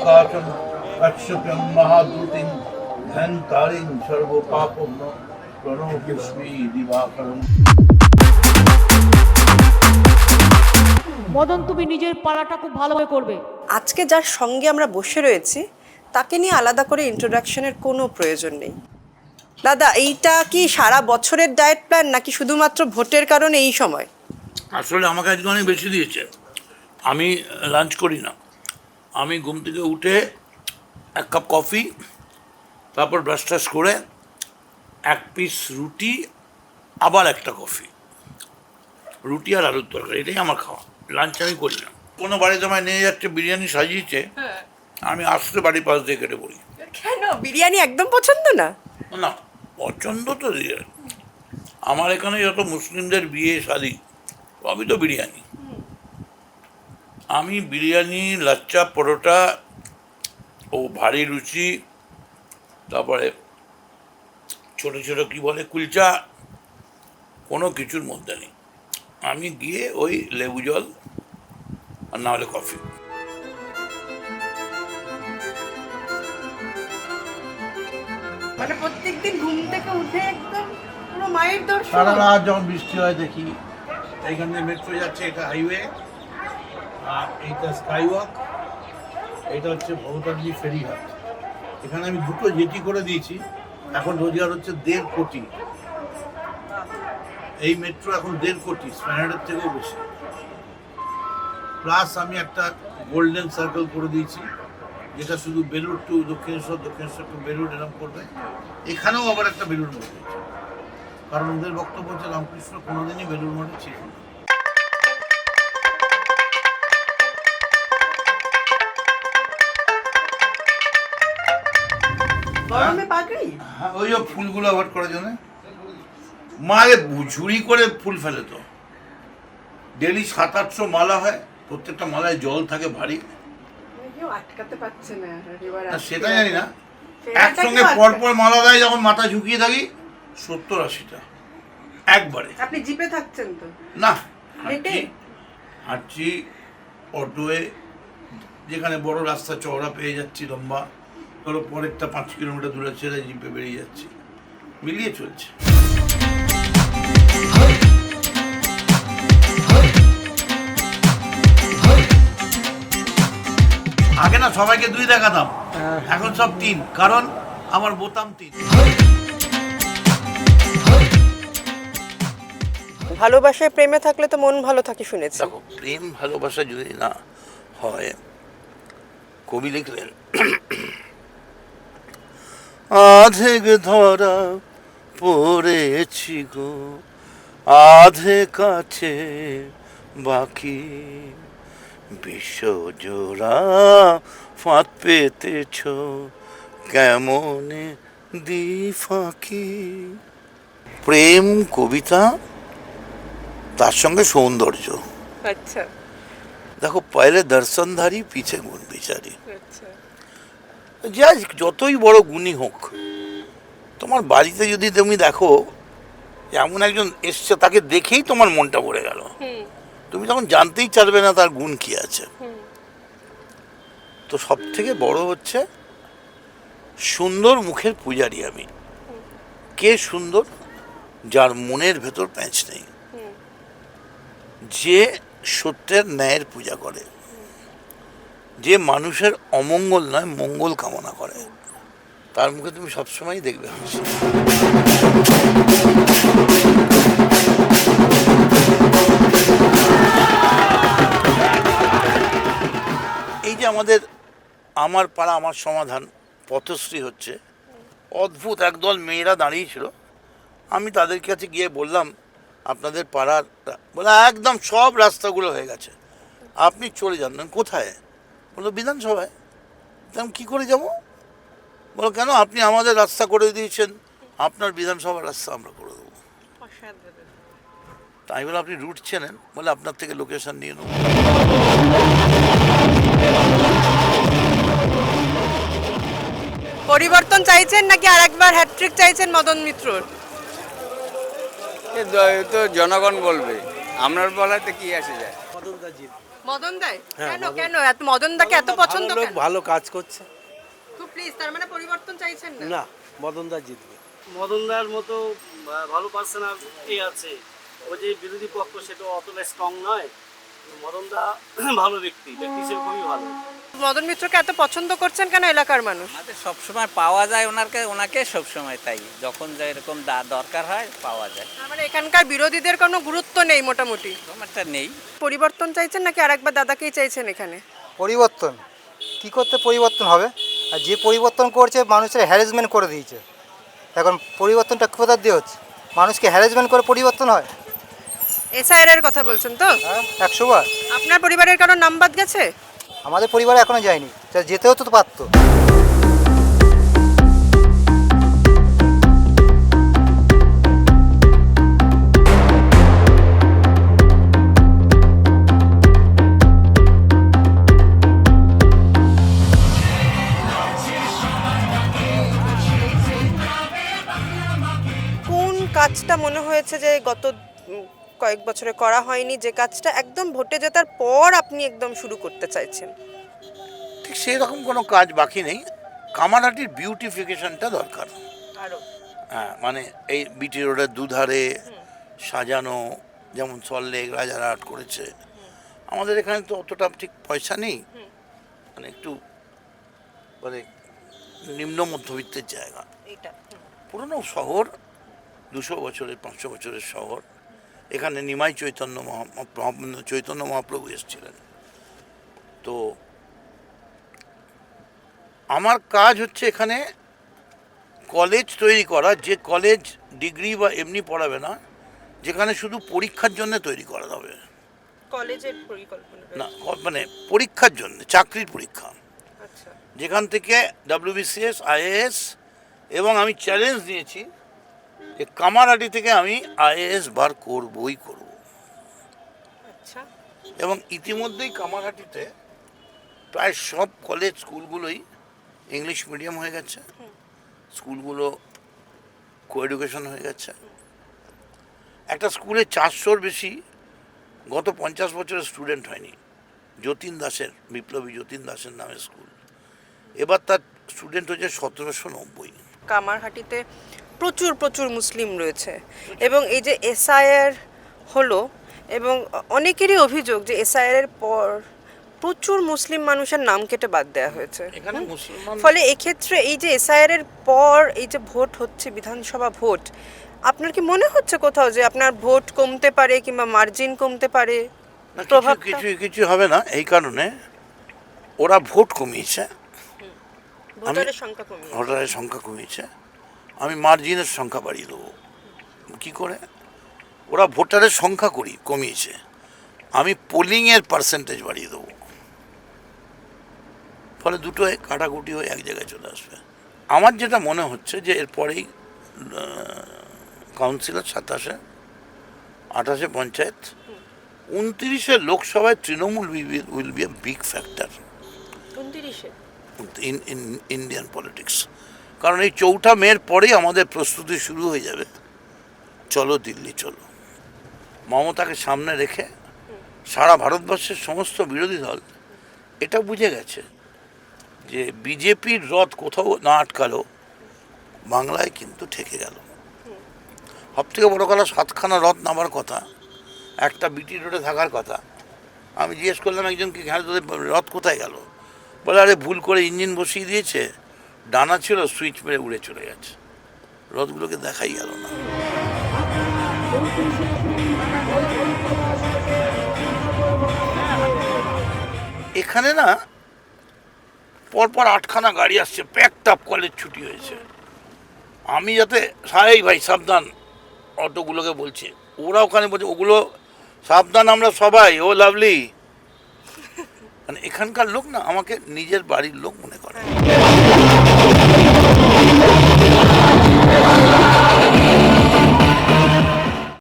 পুণ্ডরীকাচম কশ্যপম মহাদূতিং ধ্যানতারিং সর্বপাপম প্রণমামি দিবাকরম। মদন, তুমি নিজের পালাটা খুব ভালোভাবে করবে। আজকে যার সঙ্গে আমরা বসে রয়েছি তাকে নিয়ে আলাদা করে ইন্ট্রোডাকশনের কোনো প্রয়োজন নেই। দাদা, এইটা কি সারা বছরের ডায়েট প্ল্যান নাকি শুধুমাত্র ভোটের কারণে এই সময়? আসলে আমাকে আজকে অনেক বেশি দিয়েছে। আমি লাঞ্চ করি না। আমি ঘুম থেকে উঠে এক কাপ কফি, তারপর ব্রাশ ট্রাশ করে এক পিস রুটি, আবার একটা কফি, রুটি আর আলুর তরকারি, এটাই আমার খাওয়া। লাঞ্চ আমি করি না। কোনো বাড়িতে আমায় নিয়ে যাচ্ছে, বিরিয়ানি সাজিয়েছে, আমি আসলে বাড়ির পাশ দিয়ে কেটে পড়ি। কেন, বিরিয়ানি একদম পছন্দ না? না, পছন্দ তো দিয়ে আমার এখানে যত মুসলিমদের বিয়ে শাদি সবই তো বিরিয়ানি। আমি বিরিয়ানি, লাচ্চা পরোটা ও ভারী রুচি, তারপরে ছোটো ছোটো কী বলে কুলচা, কোনো কিছুর মধ্যে নেই। আমি গিয়ে ওই লেবু জল আর না হলে কফি। মানে প্রত্যেকদিন ঘুম থেকে উঠে একদম পুরো মায়ের দর্শন। সারা রাত যখন বৃষ্টি হয় দেখি এইখান থেকে মেট্রো যাচ্ছে, এটা হাইওয়ে, আর এইটা স্কাইওয়াক, এটা হচ্ছে ভবতারিণী ফেরিঘাট। এখানে আমি দুটো জেটি করে দিয়েছি, এখন রোজগার হচ্ছে 1.5 কোটি। এই মেট্রো এখন 1.5 কোটি, স্প্যানার্ডের থেকেও বেশি। প্লাস আমি একটা গোল্ডেন সার্কেল করে দিয়েছি, যেটা শুধু বেলুড় টু দক্ষিণেশ্বর, দক্ষিণেশ্বর টু বেলুড় এরকম করবে। এখানেও আবার একটা বেলুড় মঠ হয়েছে, কারণ ওদের বক্তব্য হচ্ছে রামকৃষ্ণ কোনোদিনই বেলুড় মঠে ছিল না। গরমে পাগড়ি? হ্যাঁ, ওই যে ফুলগুলো অ্যাভয়েড করার জন্য মায়ের ঝুড়ি করে ফুল ফেলে। তো ডেলি 700-800 মালা হয়, প্রত্যেকটা মালায় জল থাকে ভারী। কেউ আটকাতে পারছে না, না সেটা জানি না, একসঙ্গে পরপর মালা দেয় যখন মাথা ঝুঁকিয়ে থাকি 70-80টা একবারে। আপনি জিপে থাকছেন তো? না, হেঁটে? হাঁটছি অটোয়ে, যেখানে বড় রাস্তা চওড়া পেয়ে যাচ্ছি লম্বা, ধরো পরেরটা 5 কিলোমিটার দূরে ছেড়ে জিপে বেরিয়ে যাচ্ছি, মিলিয়ে চলছে। আগে না সবাইকে 2 দেখাতাম, এখন সব 3, কারণ আমার বোতাম 3। ভালোবাসায় প্রেমে থাকলে তো মন ভালো থাকে শুনেছি। দেখো, প্রেম ভালোবাসা যদি না হয়, কবি লিখলেন আধেক ধরা পড়েছি গো, আধে কাছে বাকি, বিশ্বজোড়া ফাঁদ পেতেছ কেমনে দি ফাঁকি। প্রেম কবিতা, তার সঙ্গে সৌন্দর্য। আচ্ছা দেখো, পয়লে দর্শনধারী পিছে গুণ বিচারি। আচ্ছা। যা যতই বড় গুণী হোক, তোমার বাড়িতে যদি তুমি দেখো এমন একজন এসছে, তাকে দেখেই তোমার মনটা ভরে গেল, তুমি তখন জানতেই চাইবে না তার গুণ কি আছে। তো সব থেকে বড় হচ্ছে সুন্দর মুখের পূজারি আমি। কে সুন্দর? যার মনের ভেতর প্যাঁচ নেই, যে সত্যের ন্যায়ের পূজা করে, যে মানুষের অমঙ্গল নয় মঙ্গল কামনা করে, তার মুখে তুমি সবসময় দেখবে হাসি। এই যে আমার পাড়া আমার সমাধান পথশ্রী হচ্ছে, অদ্ভুত একদল মেয়েরা দাঁড়িয়েছিল, আমি তাদের কাছে গিয়ে বললাম আপনাদের পাড়ার, বলে একদম সব রাস্তাগুলো হয়ে গেছে, আপনি চলে যান। কোথায়? বললো বিধানসভায়। তেমন কী করে যাব? বলো কেন, আপনি আমাদের রাস্তা করে দিয়েছেন, আপনার বিধানসভার রাস্তা আমরা করে দেবো। তাই বলে আপনি রুট চেনেন? বলে আপনার থেকে লোকেশন নিয়ে নেব। পরিবর্তন চাইছেন নাকি আরেকবার হ্যাট্রিক চাইছেন মদন মিত্রর? তো জনগণ বলবে, আপনার বলাতে কি আসে যায়। মদন দাই হ্যাঁ, কেন মদন- কেন এত মদন দাকে এত পছন্দ ভালো লোক, কেন? ভালো কাজ করছে। তো প্লিজ তার মানে পরিবর্তন চাইছেন না? না, মদনদা জিতবে। মদনদার মতো ভালো পার্সোনাল আছে, ও যে বিরোধী পক্ষ সেটা অতটা স্ট্রং নয়। মদনদা ভালো ব্যক্তি হিসেবে খুবই ভালো। মদন মিত্রকে এত পছন্দ করছেন কেন এলাকার মানুষ? আমাদের সবসময় পাওয়া যায় ওনাকে সবসময়, তাই যখন যা এরকম দরকার হয় পাওয়া যায়। তার মানে এখানকার বিরোধীদের কোনো গুরুত্ব নেই মোটামুটি। এরকম একটা নেই। পরিবর্তন চাইছেন নাকি আরেকবার দাদাকেই চাইছেন এখানে? পরিবর্তন কি করতে পরিবর্তন হবে? আর যে পরিবর্তন করছে মানুষের হ্যারাসমেন্ট করে দিয়েছে। এখন পরিবর্তনটা কোথা দিয়ে হচ্ছে? মানুষকে হ্যারাসমেন্ট করে পরিবর্তন হয়? এসআইআর এর কথা বলছেন তো? হ্যাঁ, 100 বার। আপনার পরিবারের কারো নাম বাদ গেছে? আমাদের পরিবারে এখনো যায়নি, তা যেতেও তো পারতো। কোন কাজটা মনে হয়েছে যে গত কয়েক বছরে করা হয়নি, যে কাজটা একদম ভোটে জেতার পর আপনি একদম শুরু করতে চাইছেন? ঠিক সেই রকম কোনো কাজ বাকি নেই। কামারহাটির বিউটিফিকেশনটা দরকার। আরো হ্যাঁ, মানে এই বিটি রোডের দুধারে সাজানো, যেমন সল্টলেক রাজারহাট করেছে। আমাদের এখানে তো অতটা ঠিক পয়সা নেই, মানে একটু মানে নিম্ন মধ্যবিত্তের জায়গা। এইটা পুরনো শহর, 200 বছরের 500 বছরের শহর। এখানে নিমাই চৈতন্য মহাপ্রভু এসেছিলেন। তো আমার কাজ হচ্ছে এখানে কলেজ তৈরি করা, যে কলেজ ডিগ্রি বা এমনি পড়াবে না, যেখানে শুধু পরীক্ষার জন্য তৈরি করা হবে। কলেজের পরিকল্পনা না, মানে পরীক্ষার জন্য, চাকরির পরীক্ষা, আচ্ছা যেখান থেকে WBCS, IAS, এবং আমি চ্যালেঞ্জ নিয়েছি যে কামারহাটি থেকে আমি IAS বার করবই করব। আচ্ছা এবং ইতিমধ্যেই কামারহাটিতে প্রায় সব কলেজ স্কুলগুলোই ইংলিশ মিডিয়াম হয়ে গেছে, স্কুলগুলো কোএডুকেশন হয়ে গেছে। একটা স্কুলে 400-র বেশি গত 50 বছরের স্টুডেন্ট হয়নি। যতীন দাসের, বিপ্লবী যতীন দাসের নামে স্কুল, এবার তার স্টুডেন্ট হচ্ছে 1790। কামারহাটিতে প্রচুর প্রচুর মুসলিম রয়েছে এবং এই যে এসআইআর হলো, এবং অনেকেরই অভিযোগ যে এসআইআর এর পর প্রচুর মুসলিম মানুষের নাম কেটে বাদ দেওয়া হয়েছে। এখানে মুসলমান, ফলে এক্ষেত্রে এই যে এসআইআর এর পর এই যে ভোট হচ্ছে, বিধানসভা ভোট, আপনার কি মনে হচ্ছে কোথাও যে আপনার ভোট কমতে পারে কিংবা মার্জিন কমতে পারে? না, প্রভাবটা? কিছু হবে না। এই কারণে ওরা ভোট কমিয়েছে, ভোটারের সংখ্যা কমে ভোটারের সংখ্যা কমিয়েছে। আমি মার্জিনের সংখ্যা বাড়িয়ে দেবো। কী করে? ওরা ভোটারের সংখ্যা কমিয়েছে, আমি পোলিংয়ের পার্সেন্টেজ বাড়িয়ে দেবো। ফলে দুটোই কাটাকুটি হয়ে এক জায়গায় চলে আসবে। আমার যেটা মনে হচ্ছে যে এরপরেই কাউন্সিলর 27-এ, 28-এ পঞ্চায়েত, 29-এ লোকসভায় Trinamool will be a big factor 29-এ। In Indian politics. কারণ এই 4ঠা মের পরেই আমাদের প্রস্তুতি শুরু হয়ে যাবে, চলো দিল্লি চলো। মমতাকে সামনে রেখে সারা ভারতবর্ষের সমস্ত বিরোধী দল এটা বুঝে গেছে যে বিজেপির রথ কোথাও না আটকালো, বাংলায় কিন্তু ঠেকে গেল। সবথেকে বড় কথা, 7খানা রথ নামার কথা, একটা বিটি রোডে থাকার কথা। আমি জিজ্ঞেস করলাম একজনকে, হ্যাঁ তোদের রথ কোথায় গেল? বলে আরে ভুল করে ইঞ্জিন বসিয়ে দিয়েছে, ডানা ছিল, সুইচ মেরে উড়ে চলে গেছে, রথগুলোকে দেখাই গেল না। এখানে না পরপর 8খানা গাড়ি আসছে, প্যাকড আপ, কলেজ ছুটি হয়েছে। আমি যাতে সারাই ভাই সাবধান, অটোগুলোকে বলছে, ওরা ওখানে বলছে ওগুলো সাবধান, আমরা সবাই, ও লাভলি। মানে এখানকার লোক না আমাকে নিজের বাড়ির লোক মনে করে।